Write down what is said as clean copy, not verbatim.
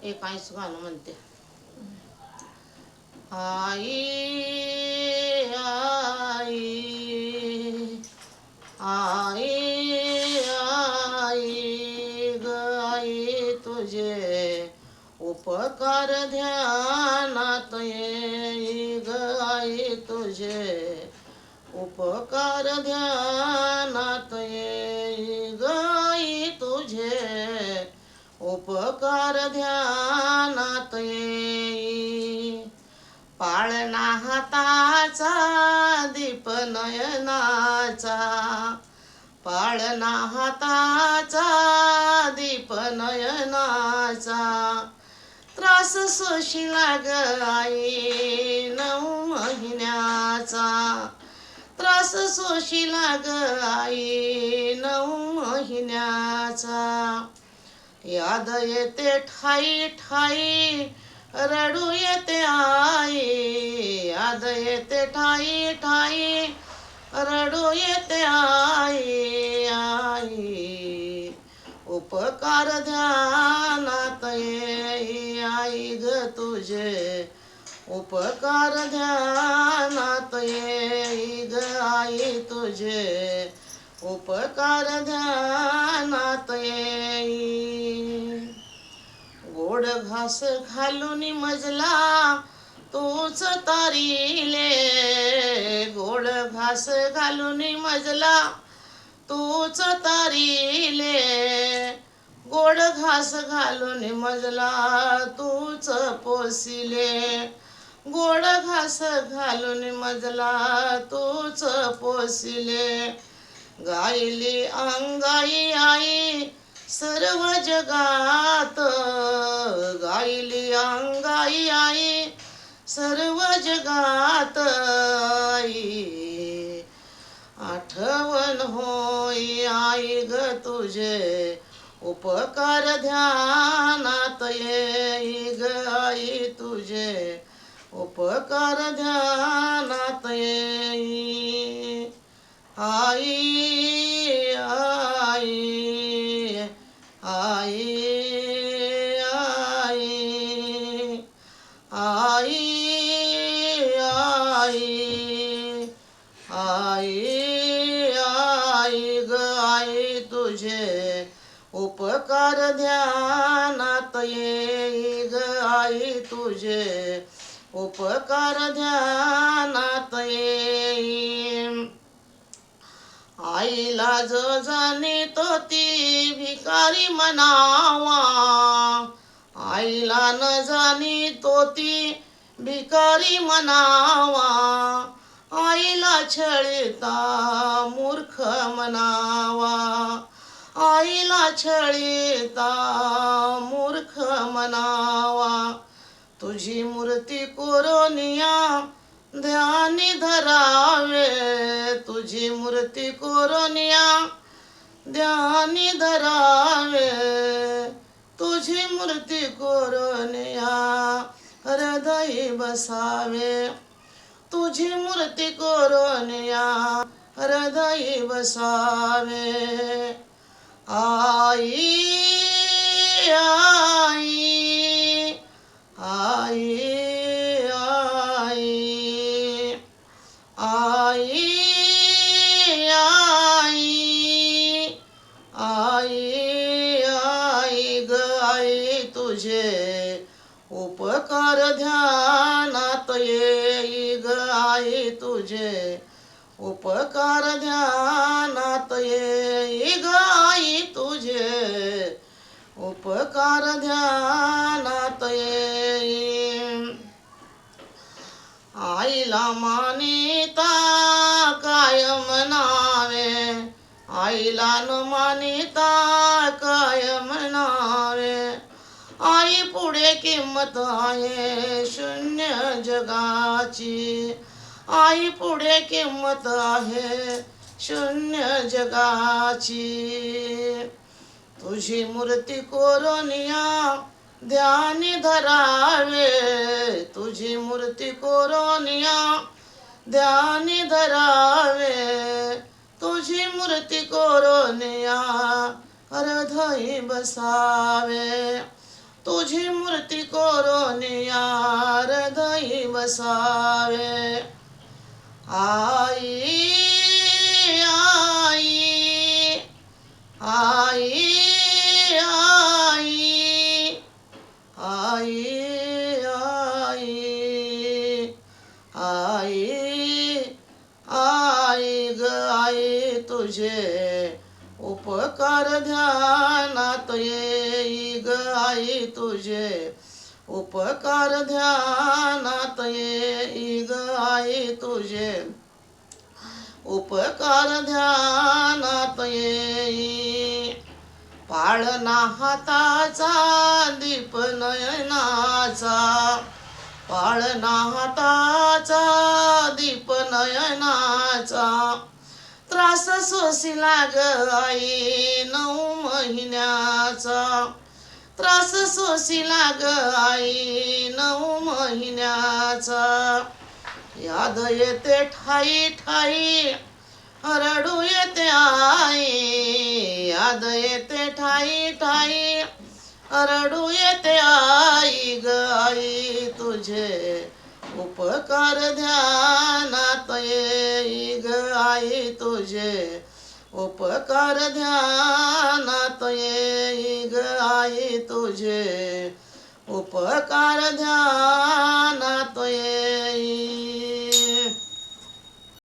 एक आईच गाणं म्हणते. आई आई आई आई ग आई तुझे उपकार ध्यानात येई ग आई तुझे उपकार ध्यानात येई ग आई तुझे उपकार ध्यानात येई. पाळणा हाताचा दीप नयनाचा पाळणा हाताचा दीप नयनाचा त्रास सोशिला ग आई 9 महिन्याचा त्रास सोशिला ग आई 9 महिन्याचा. याद येते ठाई ठाई रडू येते आई याद येते ठाई ठाई रडू येते आई आई उपकार ध्यानात येई आई ग तुझे उपकार ध्यानात येई ग आई तुझे उपकार ध्यानात येई. गोड घास घालून मजला तूच तारिले गोड घास घालून मजला तूच तारिले गोड घास घालून मजला तूच पोसिले गोड घास घालून मजला तूच पोसिले. गायली अंगाई आई सर्व जगात गायली अंगाई आई सर्व जगात आई आठवण होई आई ग तुझे उपकार ध्यानात येई ग आई तुझे उपकार ध्यानात येई. आई आई आई आई आई आई आई आई ग आई तुझे उपकार ध्यानात येई ग आई तुझे उपकार ध्यानात येई. आईला जो जाणे तो ती भिकारी म्हणावा आईला न जाणे तो ती भिकारी म्हणावा आईला छळीता मूर्ख म्हणावा आईला छळीता मूर्ख म्हणावा. तुझी मूर्ती कोरोनिया ध्यानी धरावे तुझी मूर्ती कोरोनिया ध्यानी धरावे तुझी मूर्ती कोरोनिया हृदयी बसावे तुझी मूर्ती कोरोनिया हृदयी बसावे. आई आई आई आई आई आई आई ग आई तुझे उपकार ध्यानात येई ग आई तुझे उपकार ध्यानात येई ग आई तुझे उपकार ध्यानात येई. आईला मानिता कायम नावे आईला न मानिता कायम नावे आई पुढे किंमत आहे शून्य जगाची आई पुढे किंमत आहे शून्य जगाची. तुझी मूर्ती कोरोनिया ध्यानी धरावे तुझी मूर्ती कोरोनिया ध्यानी धरावे तुझी मूर्ती कोरोनिया हृदयी बसावे तुझी मूर्ती कोरोनिया हृदयी बसावे. आई आई आई आई आई आई आई आई ग आई तुझे उपकार ध्यानात येई ग आई तुझे उपकार ध्यानात येई ग आई तुझे उपकार ध्यानात येई. पाळणा हाताचा दीप नयनाचा पाळणा हाताचा दीप नयनाचा त्रास सोसिला ग आई 9 महिन्याचा त्रास सोसिला ग आई 9 महिन्याचा. याद येते ठाई ठाई रडू येते आई याद येते ठाई ठाई रडू येते आई ग आई तुझे उपकार ध्यानात येई ग आई तुझे उपकार ध्यानात येई ग आई तुझे उपकार ध्यानात येई.